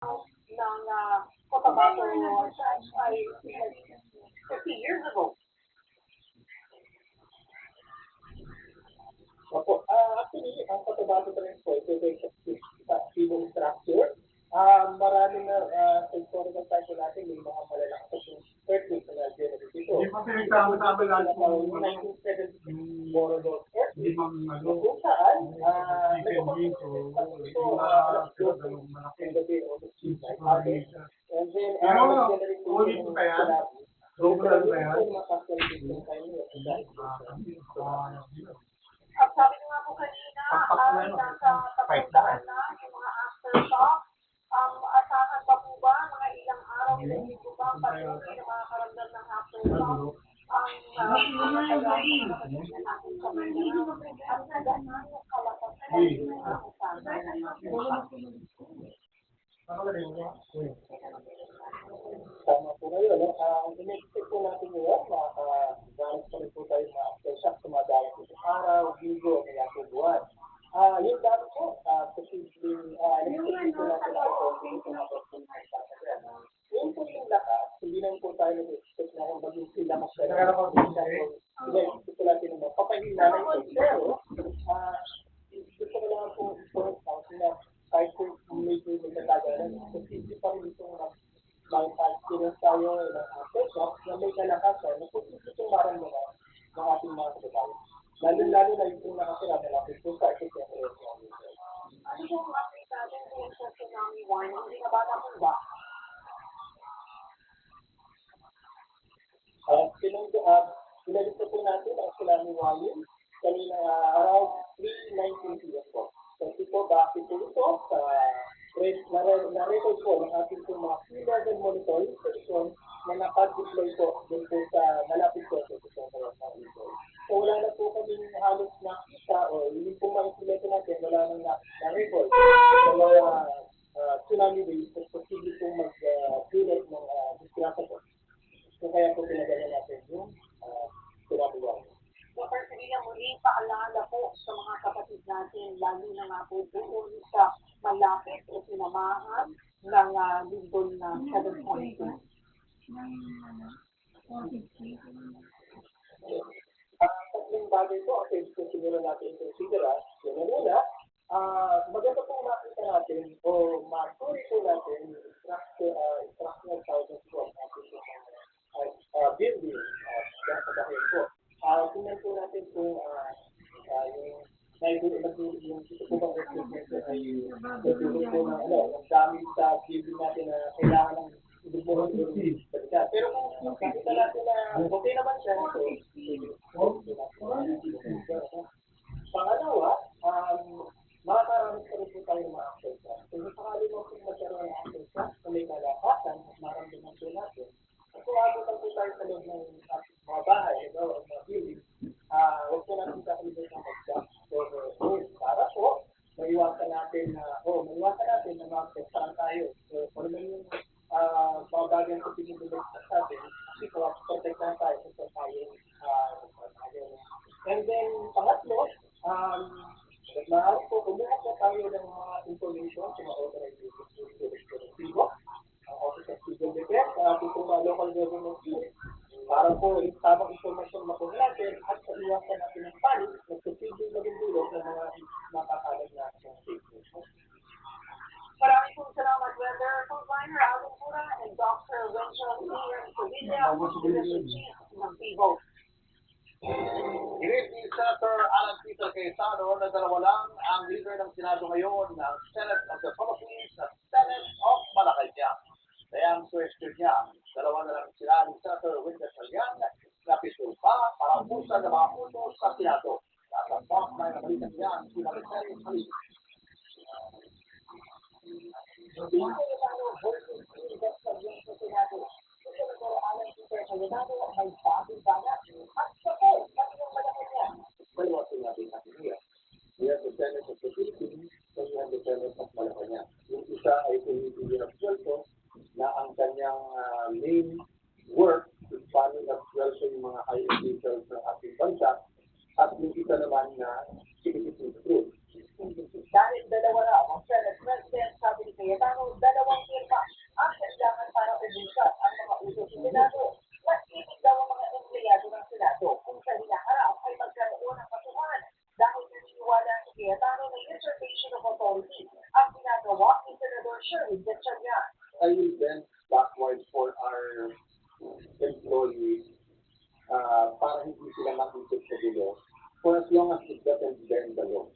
ng Cotabato ay 50 years ago. Opo, actually, ang Cotabato Trends po, ito ay sa civil structure. Marami na sa historical cycle natin, may mga malalakas yung earthquake na generate dito. Hindi pa pinagsama-sama lahat Yung yung 1970 Borodog hindi earthquake, mang kung saan, dito, ito, alas alas 12 dalawang malaki. ng gabi o midnight. And then, Pero, nag-generate po ulit yung pa yan? tsunami. Global ba yan? Yung mga facilities tayo dahil At sabi ko nga po kanina, ay nasa 300 na yung mga aftershock. Asahan pa po ba mga ilang araw, ilang linggo ba patuloy na makakaramdam ng aftershock? Ang mga taga-natin sa Manila at nagaan yung kalakas na yung asahan ng aftershock. Tama po kayo, no? Ang in-expect po natin ngayon, makakagalit pa rin po tayo mga aftershock, sumadalang po sa araw, linggo, kaya po buwan. Yung dami po, posibleng, in-expect po natin na ito, yung yung po yung lakas, hindi lang po tayo nag-expect na kung maging sila mas in-expect po natin na papahina na ito. Pero, gusto ko lang po point out na kahit po medyo nagtatagalan, posible pa rin itong mag-experience tayo ng aftershock na may kalakasan na posible itong maramdaman ng ating mga kababayan. Lalo-lalo na yung nakasira na natin po sa epicenter of tsunami. Ano po ang update natin kung sa tsunami warning? Hindi na ba na po ba? Pinalito po natin ang tsunami warning kanina around 3:19 p.m. po. Kasi po, bakit po ito? Na-record po ng ating po mga sea-level monitoring station na nakadeploy po din po sa malapit po sa epicenter of tsunami. So wala na po kaming halos nakita o hindi po makikilito natin, wala nang na-record sa mga tsunami waves at posible po mag-create ng disgrasya po. So kaya po pinagana natin yung tsunami warning. Dr. Sevilla, muli paalala po sa mga kapatid natin, lalo na nga po doon sa malapit o sinamahan ng lindol na 7.2. Tatlong bagay po ang pwede ko siguro natin considera. Yung una, maganda pong makita natin o maturi po natin yung structural thousands po ang ating building sa bahay po. Tingnan po natin kung yung ito po bang equipment ay nagdulog po ng ang dami sa building natin na kailangan ng ibig pero kung nakita natin na okay naman siya, pangalawa, makakaramit pa rin po tayo ng mga aftershock. Kung sakali mo kung magkaroon ng aftershock na may kalakasan at maramdaman po natin, at kung abutan po tayo sa loob ng mga bahay, o mga building, huwag po natin kakalimutan ng mag-shock or para po, maiwasan natin na ma-aftershock tayo. So, kung naman yung mga bagay na pinibigay sa atin, kasi kung protect na tayo kung tayo. And then, pangatlo, maaari po, kumuha po tayo ng mga information sa mga organizations ang Office of Civil Defense, ating po mga local government units, para po yung tamang information makuha natin at iwasan natin ng panic na posibleng maging dulot ng mga makakalag na safety. Maraming pong salamat, Weather Frontliner Alvin Pura and Dr. Wenzel Sevilla, Division Chief ng PIVO. Girit ni Senator Alan Peter Cayetano na dalawa lang ang leader ng Senado ngayon ng Senate of the Philippines at Senate of Malacanang. Kaya ang question niya, dalawa na lang sila ni Senator Witness Salian na pisulpa para ubusan ng mga utos sa Senado. Nasa top na nabalitan niya ang Secretary Salih. We have the Senate of the Philippines and we have the Senate of Malacanang. Yung isa ay pumipili ng sweldo na ang kanyang main work is paano nag-sweldo yung mga high officials ng ating bansa at yung isa naman na citizen group. Dahil dalawa raw ang Senate President, sabi ni Cayetano, dalawang Sherwin Gatchalian. I will bend backwards for our employees para hindi sila makisip sa gulo for as long as it doesn't bend the law.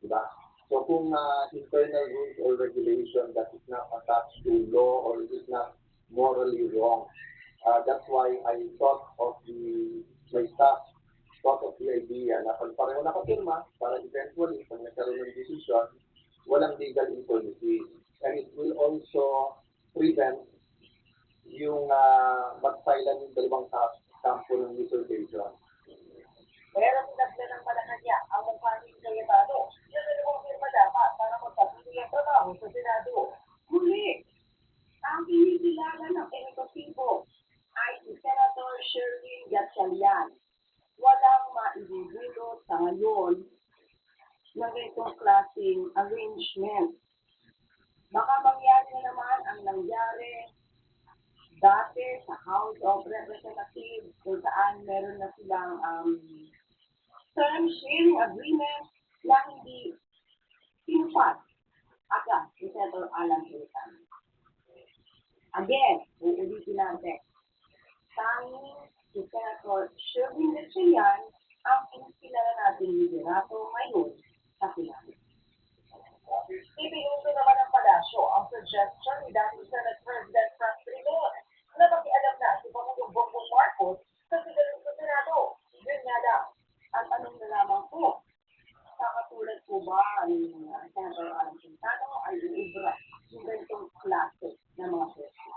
Diba? So kung internal rules or regulation that is not attached to law or is not morally wrong, that's why I thought of my staff thought of the idea na pag pareho nakapirma para eventually pag nagkaroon ng decision, walang legal impunity. And it will also prevent yung magpailan yung dalawang kampo ng usurpation. Pero pinagla ng Malacanang ang mukha ni Cayetano na dalawang firma dapat para magpatuloy ang trabaho sa Senado. Huli, ang kinikilala ng ehekutibo ay si Senator Sherwin Gatchalian. Walang maibibulot sa ngayon ng itong klaseng arrangement. Baka mangyari na naman ang nangyari dati sa House of Representatives kung saan meron na silang term sharing agreement na hindi pinupad agad ni Senator Alan Cayetano. Again, uulitin natin, tanging si Senator Sherwin Gatchalian ang pinakilala natin liderato ngayon sa Senado. Ibinuso naman ng palasyo ang suggestion ni dating Senate President Frank Trilon na makialam na si Pangulong Bongbong Marcos sa sigaling sa Senado. Yun nga lang, ang tanong na lamang po, sa katulad po ba ni Senator Alan Cayetano ay iibra yung ganitong klase ng mga question.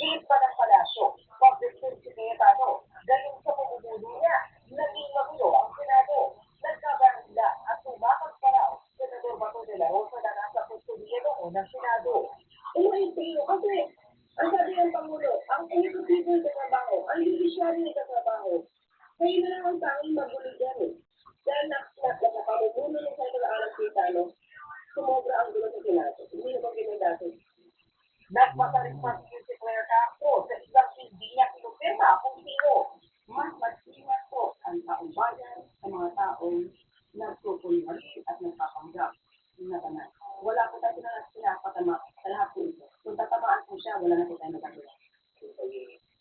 Gate pa ng palasyo, pag-victim si Cayetano, galing sa pumumulo niya, naging magulo ang Senado. Nagkabarila at tumakot pa raw Senador Bato de la Rosa na nasa kustudiya noon ng Senado. Umaintay kasi ang sabi ng Pangulo, ang executive sa trabaho, ang judiciary sa trabaho, kayo na lang ang tanging magulo dyan eh. Dahil nakapamumulo ng Senator Alan Cayetano, sumobra ang gulo sa Senado. Hindi naman ganyan dati. Nagpasarispas si Claire Castro sa isang hindi niya pinupirma kung sino. Mas mag-ingat po ang taong bayan sa mga taong nagtutuloy at nagpapanggap. Nabanan. Wala po tayo na pinapatama sa lahat po ito. Kung tatamaan po siya, wala na po tayo nagagawa.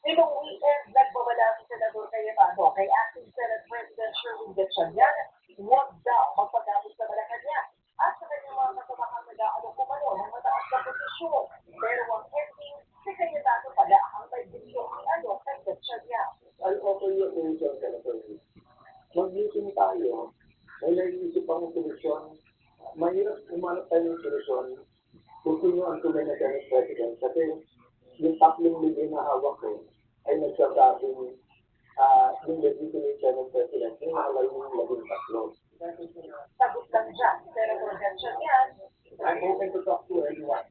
Itong weekend, nagbabala si Senador Cayetano kay Acting Senate President Sherwin Gatchalian, huwag daw magpagapit sa Malacanang at sa kanyang mga kasamahan nag-aano kumano ng mataas na posisyon. Pero ang ending, si Cayetano pala ang may gusto kay Gatchalian. I'll offer you a solution, Senator. Mag-meeting tayo, may naiisip ang solusyon. Mahirap umanap tayo ng solusyon kung sino ang tunay na Senate President. Kasi yung tatlong libre na hawak ko ay nagsasabing yung legitimate Senate President yung nakalay yung labing tatlo. Sagot lang dyan, Senator Gatchalian. I'm open to talk to anyone.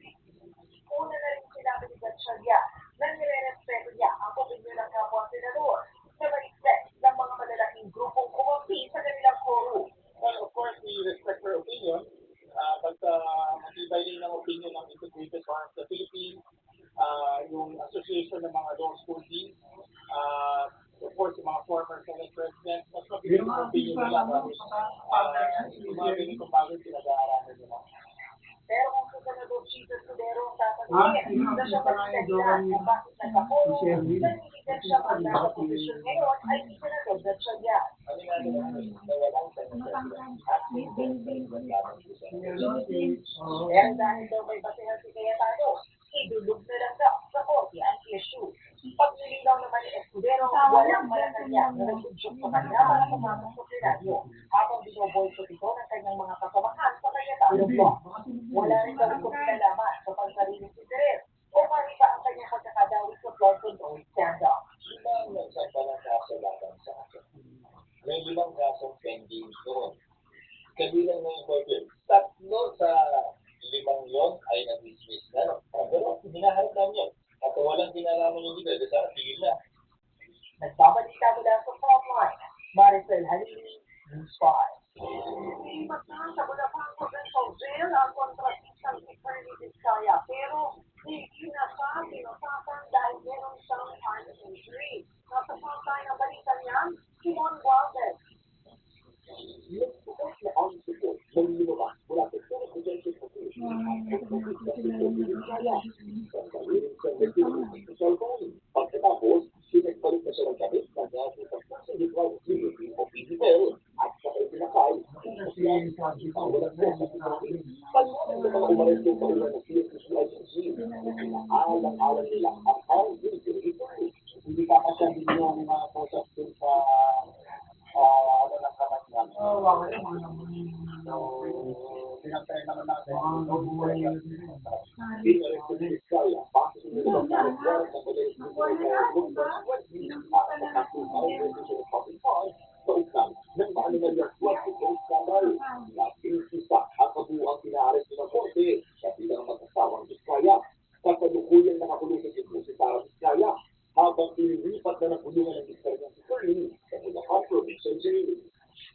Una na rin sinabi ni Gatchalian na nire-respeto niya ang opinyon ng kapwa senador na ma-expect ng mga malalaking grupong kumampi sa kanilang forum. Well, of course, we respect her opinion, but matibay din ang opinion ng Integrated Bar of the Philippines, yung Association ng mga Law School Deans, of course, yung mga former Senate President, mas mabilis ang opinion nila kasi yung mga ganitong bagay pinag-aaralan nila. Pero kung sa Senador Jesus Cudero ang tatanungin na siya pa rin kung bakit nagkapolo, naniligan siya ang nasa posisyon ngayon ay si Senador Gatchalian. Pero dahil daw may basihan si Cayetano, idulog na lang daw sa korte ang issue. Paglilinaw naman ni Escudero, walang Malacanang na nag-udyok sa kanya para pumasok sa plenaryo habang binoboycott ito ng kanyang mga kasamahan sa Cayetano Block. Wala rin daw ito pinalaman sa pansariling interes o mariba ang kanyang pagkakadawit sa flood control scandal. Limang nagsasalang kaso laban sa akin. May 5 kasong pending doon. Kabilang na yung korte. 3 sa 5 yon ay nag-dismiss na. Pero hinaharap namin yun. At walang kinalaman yung legal, sana tigil na. Nagbabalita mula sa frontline, Maricel Halili, News 5. Ibat na sa Bulacan Provincial Jail ang kontratistang si Fernie Vizcaya pero hindi na siya pinusasan dahil meron siyang heart injury. Nasa frontline ang balita niyan, Simon Gualdes. Nagpukas na ang sito ng lumabas mula sa Senate Presidential Committee at Congressman desisyon ni Vizcaya. Sandali rin siya nag-iisip sa cellphone. Pagkatapos, sinagpalit na siya ng gamit na gamit ang pagsilikwa ng Philippine o PDL at saka itinakay ang walang po sa Philippines. Pagkakas ng mga umaresto sa ulan ng PSCICG, alang-alang nila ang housing delivery. Hindi pa kasabi yung mga posas dun sa ano lang naman yan. So, pinagtayo naman natin ang Binaresto ni Vizcaya, bakit nila ang warrant ng police sa public funds sa utang ng maanomalyang flood control scandal. Labing isa ang kabuuang pinaaresto ng korte sa bilang mag-asawang Vizcaya. Kasalukuyang nakakulong sa Cebu si Sara Vizcaya habang inilipat na nakulungan ng Vizcaya si Curly sa Bulacan Provincial Jail.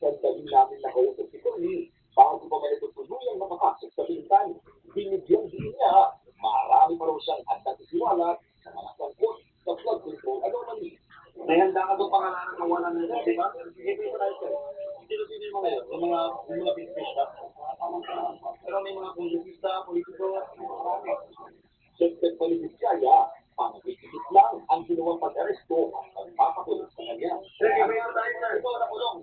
Sandali namin nakausap si Curly bago pa man ito tuluyang makapasok sa pintan. Binigyan din niya marami pa raw siyang handang isiwalat sa mga sangkot sa flood control anomaly. May handa ka doon pangalanan ng wala nila, di ba? Sige mo na ito. Sino-sino yung mga yun? Yung mga big fish ba? Pero may mga kongresista, politiko, marami. Siyempre pa ni Vizcaya, pang-itikit lang ang ginawang pag-aresto at pagpapakulong sa kanya. Sige, may handa tayo na ito, nakulong.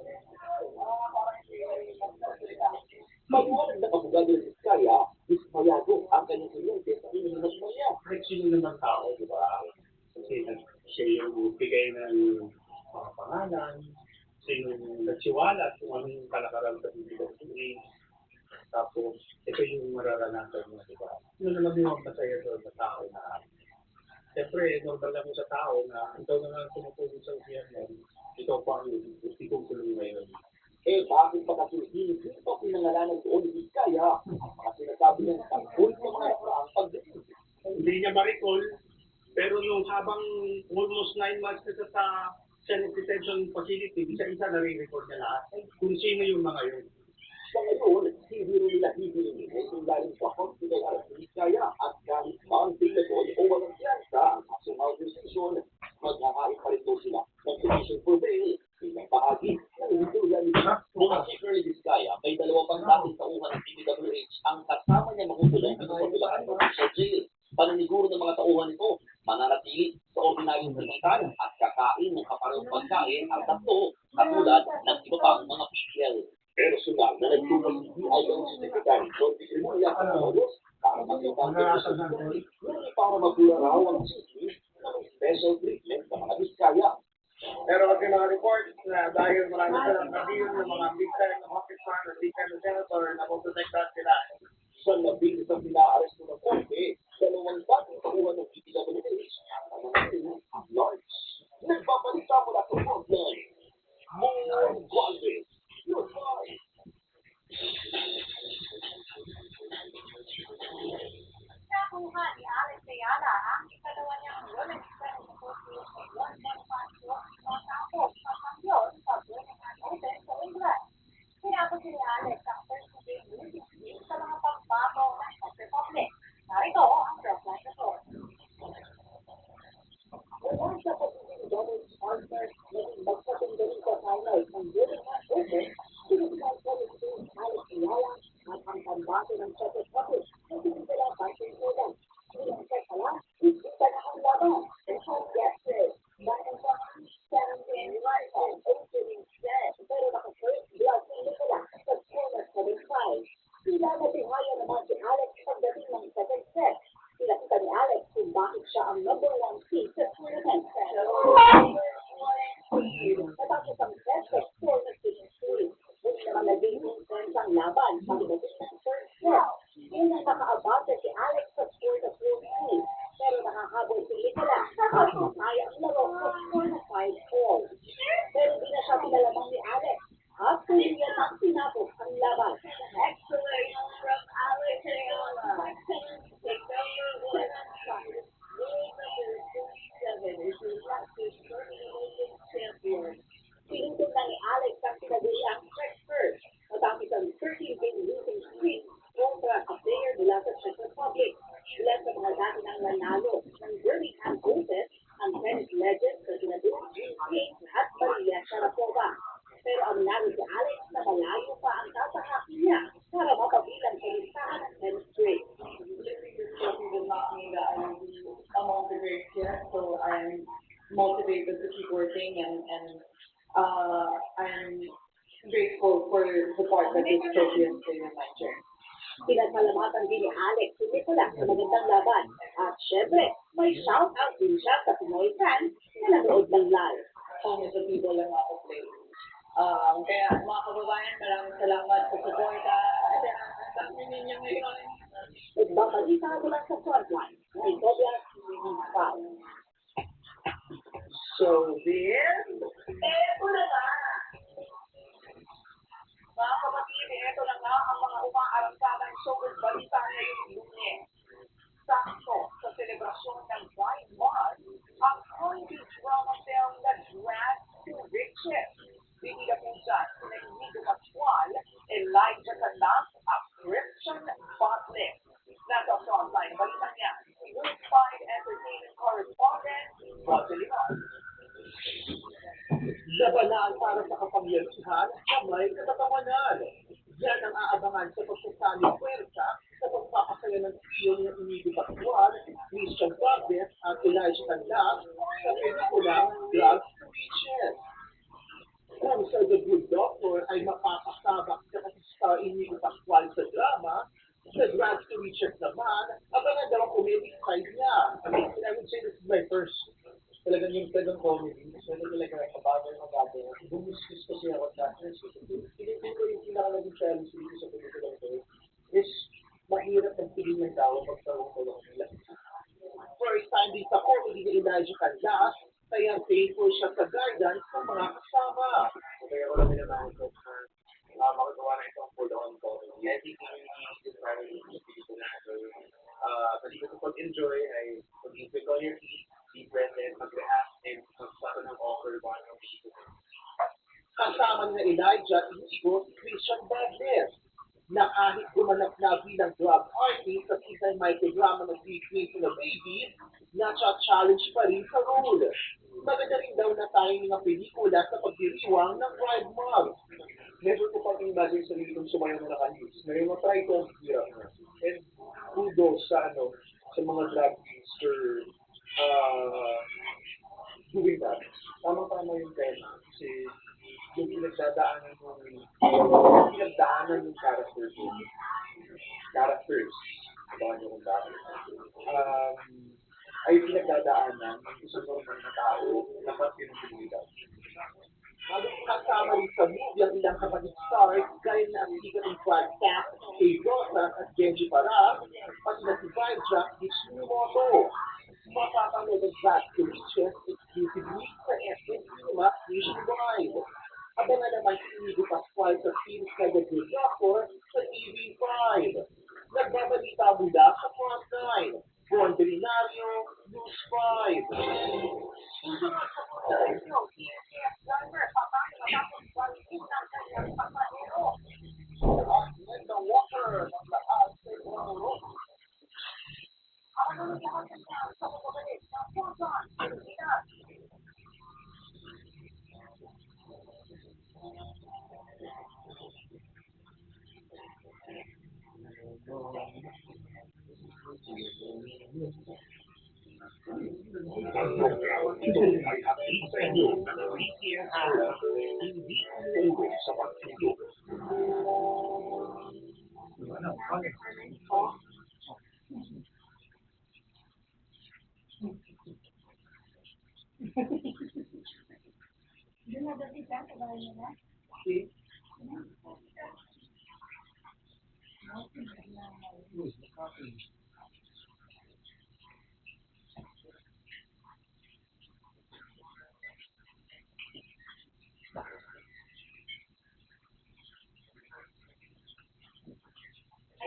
Maliwanag na kabugado ni Vizcaya, dismayado ang kanyang kliyente sa inihinas mo niya. Sino naman tao, di ba? Kasi siya yung bigay ng mga pangalan, siya yung nagsiwala kung anong kalakaran sa bibigay ng tapos, ito yung mararanasan mo, di ba? Yun naman yung masaya doon sa tao na siyempre, normal lang sa tao na ikaw na lang tumutulong sa gobyerno, ikaw pa ang ikukulong ngayon. Eh, bakit pa kasi hindi pa pinangalanan doon ni Vizcaya ang mga sinasabi niyang tangkol sa mga nakaraang pagdating? Hindi niya ma-recall, pero nung habang almost 9 months na siya sa Senate Detention Facility, isa-isa na-record niya lahat kung sino yung mga yun. Sa ngayon, hindi rin nila hihiling na itong galing sa hospital at Vizcaya at kahit non-billable o walang piyansa ang aksong authorization, magkakain pa rin sila ng petition for bail bilang bahagi ng individual. Mula si Curly Vizcaya, may dalawang pang dating tauhan ng DPWH ang kasama niya makukulong dito sa Bulacan Provincial Jail. Pananiguro ng mga tauhan nito, mananatili sa ordinaryong pilitan at kakain ng kaparehong pagkain ang tatlo katulad ng iba pang mga PPL. Personal na nagtulong si DILG Secretary John Picrimulia sa Molos para magkakang ngunit para magula raw ang chismis ng special treatment sa mga Vizcaya. Pero kasi mga reports na dahil marami silang nabiyon ng mga big time na congressman at big time na senator na poprotektahan sila. Sa labing isang pinaaresto ng korte, dalawang dating tauhan ng DPWH ang mga at large. Nagbabalita mula sa frontline. Moon Gualvez, your mind. Nakuha ni Alex Ayala ang ikalawa niyang Women's Tennis Association 1.5 matapos matangyon sa Birmingham Open sa England. Tinapos ni Alex ang first game losing streak sa mga pagbabaw ng Czech Republic. Narito ang Pressline Report. Wala sa pagiging doubles partner na magpatunggalin sa finals ng Birmingham Open, sinigyan ko ni Alex Ayala at ang pambate ng Czech Republic na sinigala sa Finland. Bilang sa lang, ikita na ang laban. And so yesterday, dahil sa 17 and opening set, pero naka-first blood si Nicola sa score na 7-5. Sila natihaya naman si Alex pagdating ng second set. Pinakita ni Alex kung bakit siya ang number 1 seed sa tournament. Natapos ang best sa score na 6-3. Muli naman naging intense ang laban pagdating ng third set. Unang nakaabante si Alex sa score na 4-3. Pero nakahabol si Nicola at kaya ang laro sa score na 5-4. Pero di na siya pinalamang ni Alex. At tuloy yan ang tinapos ang laban. Excellent from Alex Ayala. Take number 1 on fire. Rule number 47 is your practice Birmingham champion. Pinutol na ni Alex ang pinaguliyang stretch first matapos ang 13-game losing streak kontra a player mula sa Czech Republic. Ilan sa mga dati nang nanalo ng Birmingham Open ang tennis legend sa sinadong Jean King at Maria Sharapova. Pero ang nalo si Alex na malayo pa ang tatahakin niya para mapabilang sa listahan ng tennis grade. taught me that I will be among the greats here. So I'm motivated to keep working I'm grateful for the part that this trophy has played in my journey. Pinasalamatan din ni Alex si Nicolas sa magandang laban. At syempre, may shoutout din siya sa Pinoy fans na nanood ng live. Home is the people and not the place. Kaya mga kababayan, maraming salamat sa suporta. Kasi ang dami ninyo ngayon. Nagbabalita mula sa frontline na Tobias Minifal. So, then, Eto na nga. Mga kapatid, eto na nga ang mga umaarangkadang showbiz balita ngayong Lunes. Sakto sa selebrasyon ng Pride Month, ang comedy drama film na Drag to Riches. Binila po dyan sina Inigo Pascual, Elijah Canas at Christian Bartlett. Nasa frontline balita niya, Unified Entertainment Correspondent, Roger Limon. labanaan para sa kapangyarihan na may katatawanan. Yan ang aabangan sa pagsasali puwersa sa pagpapasaya ng trio ni Inigo Pascual, Christian Bartlett at Elijah Canas sa pelikulang Drugs to Riches. Kung sa The Good Doctor ay mapapasabak sa star Inigo Pascual sa drama, sa Drugs to Riches naman, abangan daw ang comedic side niya. I mean, I would say this is my first talagang yung talagang comedy. So, talaga kabagay. Bumistis kasi ako sa actress. Pinipin ko yung pinakalaging challenge dito sa pelikulang ito is mahirap magpili ng tao pagkaroon nila. First time din sa comedy ni Elijah Canas, kaya thankful siya sa guidance ng mga kasama. Kaya ko lang naman ito na makagawa na itong full-on comedy. I think this is very easy na ito. Pwede ko pag-enjoy ay pag-ibig on your feet, be present, mag-react, and magsaka ng offer ba ng video. Kasama ni Elijah, Inigo, Christian Bartlett, na kahit gumanap na bilang drug artist sa isang microdrama ng Queen to the Baby, na-challenge pa rin sa role. Maganda rin daw na tayo mga pelikula sa pagdiriwang ng Pride Month. Never ko pang imagine sa sarili kong sumayaw na nakalis. Ngayon matry ko ang hirap na. And kudos sa mga drag queens for doing that. Tama-tama yung tema. Kasi yung pinagdadaanan ng characters. Abangan nyo kung bakit. Ay pinagdadaanan ng isang normal na tao na pagpinusulitan. Kasama rin sa movie ang ilang kapatid stars gaya na ang sikat ng Quad Cast, Kay Rosas at Genji Parag, pati na si Vydra Itsumoto. Mapapanood ang Drag to Riches exclusively sa SM Cinema nationwide. Abangan naman si Inigo Pascual sa series na The Good Doctor sa TV5. Nagbabalita mula sa Frontline. Juan Delinario, News 5. Ito ay hatid sa inyo ng Weekend Hour. Hindi tungkol sa pagtulog.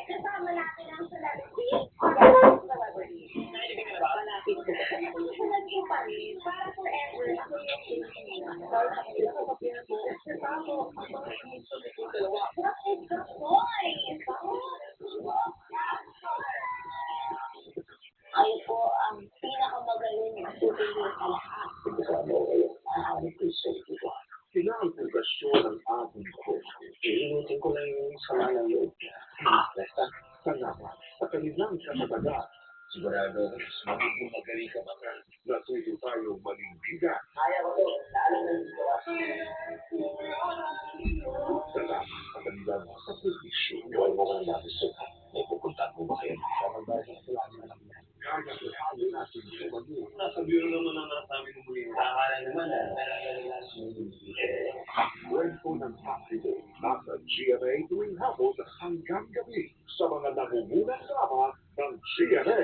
Kasama natin ang celebrity. Malapit po. Celebrity pa rin. Para forever. Kayo po ang pinakamagaling na superhero sa lahat. Kailangan kong gasyon ang aking ko. Iinutin ko lang yung sama ng loob niya. Basta, sana, sa kanilang sa mataga, Sigurado ako mas magiging magaling ka mga natuto tayo maging biga. Kaya ko to, lalo na dito. Salamat sa kanila mga sakripisyo. Gawin mo kang natin sa may pupuntahan mo ba kayo? Tama ba sa kailangan na lang yan? Kaya kailangan natin sa bago. Nasa biro naman ang nasabi ng muli. Tama na naman, Kwento ng Saturday, nasa GMA tuwing hapon hanggang gabi sa mga nangungunang drama ng GMA.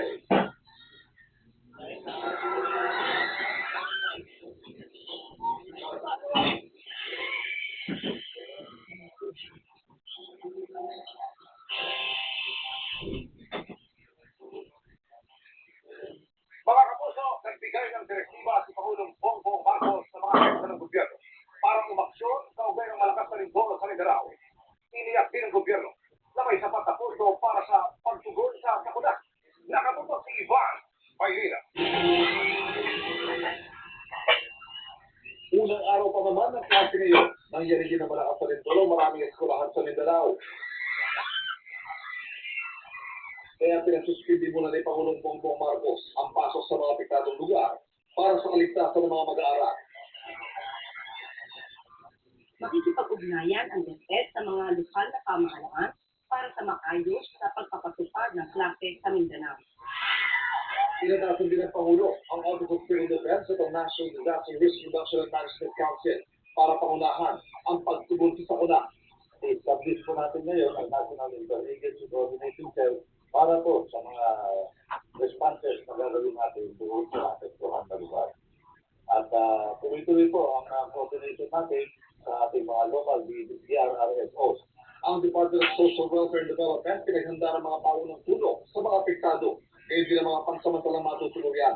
Mga kapuso, nagbigay ng direktiba si Pangulong Bongbong Marcos sa mga ahensya ng gobyerno para umaksyon sa ugay ng malakas na lindol sa Mindanao. Iniyak din ng gobyerno na may sapat na pondo para sa pagtugon sa sakuna. Nakatutok si Ivan Paylina. Unang araw pa naman ng klase ngayon, nangyari din ang malakas na lindol ang maraming eskulahan sa Mindanao. Kaya pinasuspindi muna ni Pangulong Bongbong Marcos ang pasok sa mga apektadong lugar para sa kaligtasan ng mga mag-aaral. Makikipag-ugnayan ang DepEd sa mga lokal na pamahalaan para sa maayos sa pagpapatupad ng klase sa Mindanao. Tinatasan din ng Pangulo ang Office of Civil Defense at ang National Disaster Risk Reduction and Management Council para pangunahan ang pagtugon sa sakuna. I-establish po natin ngayon ang National Interagency Coordinating Cell para po sa mga responses na gagawin natin doon sa apektuhan na lugar. At tuloy-tuloy po ang coordination natin sa ating mga local DRRSOs. Ang Department of Social Welfare and Development pinaghanda ng mga paunang tulong sa mga apektado, ngayon din ang mga pansamantalang matutuluyan.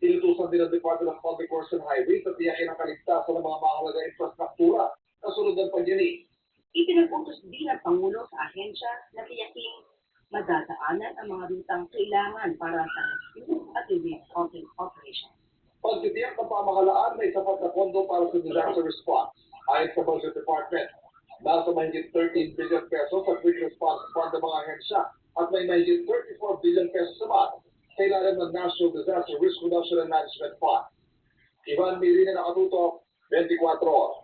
Tinutusan din ang Department of Public Works and Highways at tiyakin ang kaligtasan ng mga mahalaga infrastruktura kasunod ng pandemya. Ipinag-utos din ng Pangulo sa ahensya na tiyaking madadaanan ang mga rutang kailangan para sa rescue at relief operation. Pagtitiyak ng pamahalaan may sapat na pondo para sa disaster response. Ayon sa Budget Department, nasa mahigit 13 billion pesos sa Quick Response Fund ng mga ahensya at may mahigit 34 billion pesos naman sa ilalim ng National Disaster Risk Reduction and Management Fund. Ivan Mirina, nakatutok, 24 oras.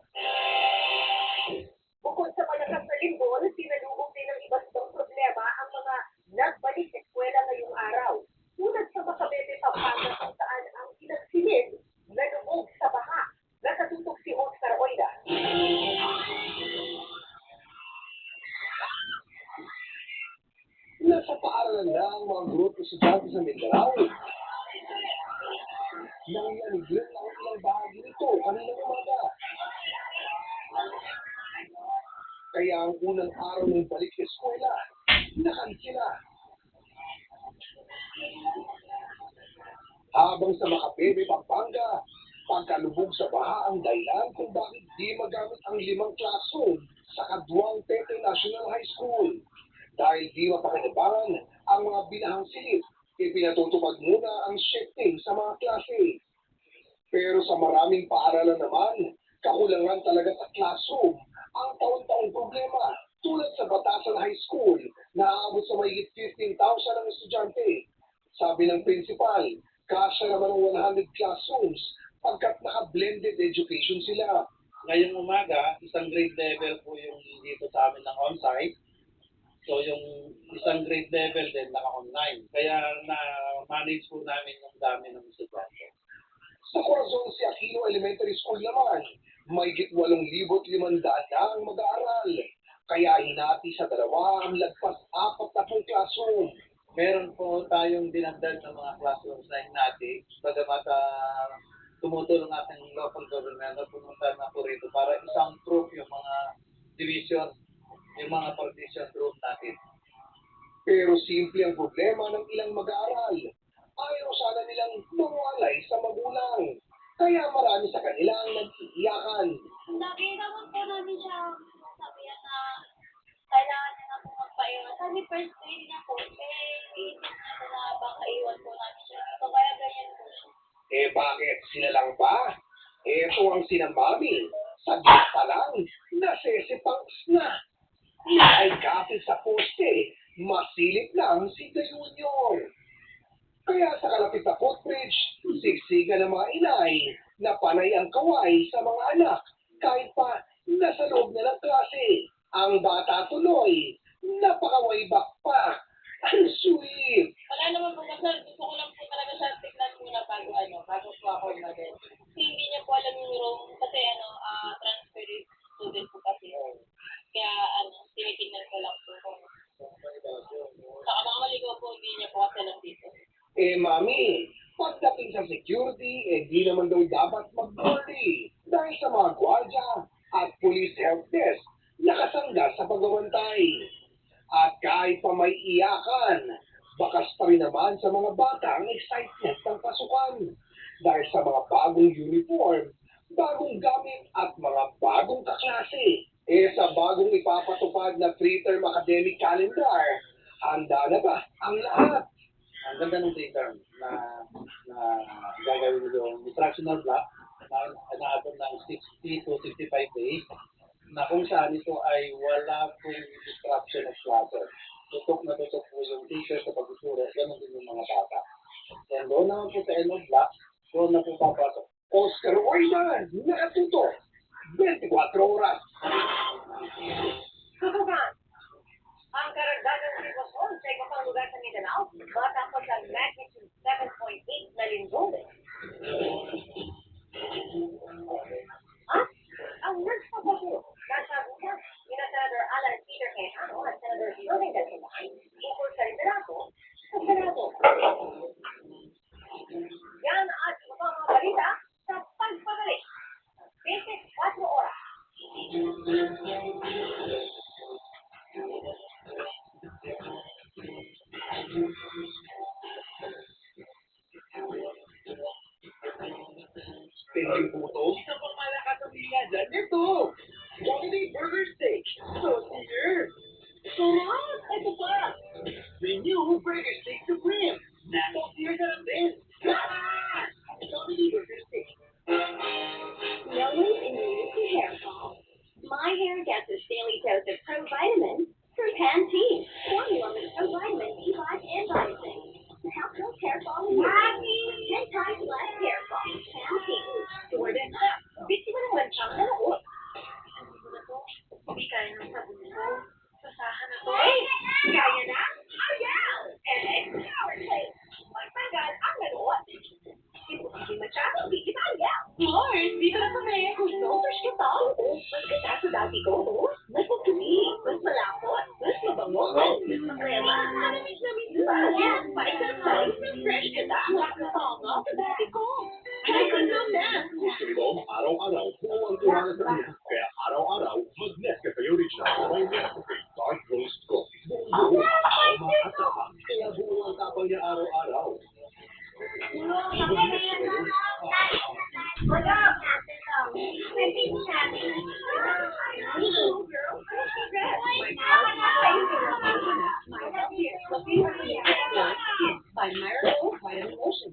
Bukod sa malakas na lindol, sinalubog din ng iba't ibang problema ang mga nagbalik sa eskwela ngayong araw. Tulad sa Macabebe, Pampanga, kung saan ang ilang silid nalubog sa baha. Nakatutok si Oscar Oida. Nasa paaralan na ang mga grupo sa estudyante sa Mindanao. Nangyaniglin na ang ilang bahagi nito kaninang umaga. Kaya ang unang araw ng balik sa eskwela, nakansila. Habang sa Macabebe, Pampanga, pagkalubog sa baha ang dahilan kung bakit di magamit ang 5 classroom sa Kaduang Tete National High School. Dahil di mapakinabangan ang mga binahang silid, ipinatutupad muna ang shifting sa mga klase. Pero sa maraming paaralan naman, kakulangan talaga sa classroom ang taon-taong problema tulad sa Batasan High School na aabot sa mahigit 15,000 ang estudyante. Sabi ng principal, kasya naman ang 100 classrooms pagkat naka-blended education sila. Ngayong umaga, isang grade level po yung dito sa amin ng on-site. So yung isang grade level din naka-online. Kaya na-manage po namin yung dami ng estudyante. Sa Corazon si Aquino Elementary School naman, mahigit 8,500 na ang mag-aaral. Kaya hinati sa dalawa ang lagpas 40 classroom. Meron po tayong dinagdag ng mga classrooms na hinati. Bagamat tumutulong ating local government na pumunta na po rito para isang proof yung mga division, yung mga partition group natin. Pero simple ang problema ng ilang mag-aaral. Ayaw sana nilang mawalay sa magulang. Kaya marami sa kanila ang nag-iiyakan. Lagi naman po namin siya sabihan na kailangan niya na po magpaiwan. Sabi first grade na po, iisip na na baka iwan po namin siya. So kaya ganyan po siya. Bakit? Sila lang ba? Ito ang sinamami. Saglit pa lang, nasesipangs na. Ay kapit sa poste, masilip lang si The Junior. Kaya sa kalapit na footbridge, siksikan ng mga inay na panay ang kaway sa mga anak kahit pa nasa loob na ng klase. Ang bata tuloy, napaka-waybak pa. Ang sweet! Wala naman po kasi gusto ko lang po talaga siya tignan muna bago po ako mag-edit. Kasi hindi niya po alam yung room kasi transfer student po kasi. Kaya tinitingnan ko lang po kung saka mga maligaw po hindi niya po kasi alam dito. Mami, pagdating sa security, di naman daw dapat mag-boarding dahil sa mga gwardya at police help desk nakasangga sa pagbabantay. At kahit pa may iyakan, bakas pa rin naman sa mga bata ang excitement ng pasukan dahil sa mga bagong uniform, bagong gamit at mga bagong kaklase. Sa bagong ipapatupad na 3-term academic calendar, handa na ba ang lahat? Ang ganda ng term na gagawin yung instructional block na naabot ng 60 to 65 days na kung saan ito ay wala pong disruption of classes. Tutok na tutok po yung teacher sa pag-usura, ganoon din yung mga bata. And doon naman po sa end of block, doon na po papasok. Oscar Oidan, nakatuto, 24 oras. Tutukan! Ang karagdagang sitwasyon sa iba pang lugar sa Mindanao matapos ang magnitude 7.8 na lindol. At ang nagpapagulo nasa bukas ni Senator Alan Peter Quijano at Senator Irving Gatchalian tungkol sa liderato sa Senado. Yan at iba pang mga balita sa pagbabalik. 24 oras. Tending puto, isa pang malakas ang linya dyan. Ito, Jollibee Burger Steak. So dear. Sarap! Ito pa. The new Burger Steak Supreme. Nako, dear na lang din. Jollibee Burger Steak. No one's immune to hair fall. My hair gets its daily dose of Pro Vitamins from Pantene. Formula with Pro Vitamin B5 and Vitamin. Help those hair fall in 10 times less hair fall. Pantene. Jordan, busy mo naman siyang nanood. Hindi kaya ng sabon mo. Sasahan na to. Kaya na? Ayaw! Power play. Magtagal ang nanood. Hindi masyado, hindi kita ayaw. Lord, dito na kami. Filters kita. Oo, mas kita sa dati ko. Mas magkumi, mas malapot, mas mabango, mas makrema. Maraming namin diba? May surprise na fresh kita. Nakatanga sa dati ko. Ay, kondom na. Gusto nito, araw-araw, buo ang tuwangan sa inyo. Kaya araw-araw, mag-Nescafe Original. May Nescafe Dark Roast Coffee. Buo-buo, aroma at tapang. Kaya buo ang tapang niya araw-araw. By Miracle Vitamin Lotion.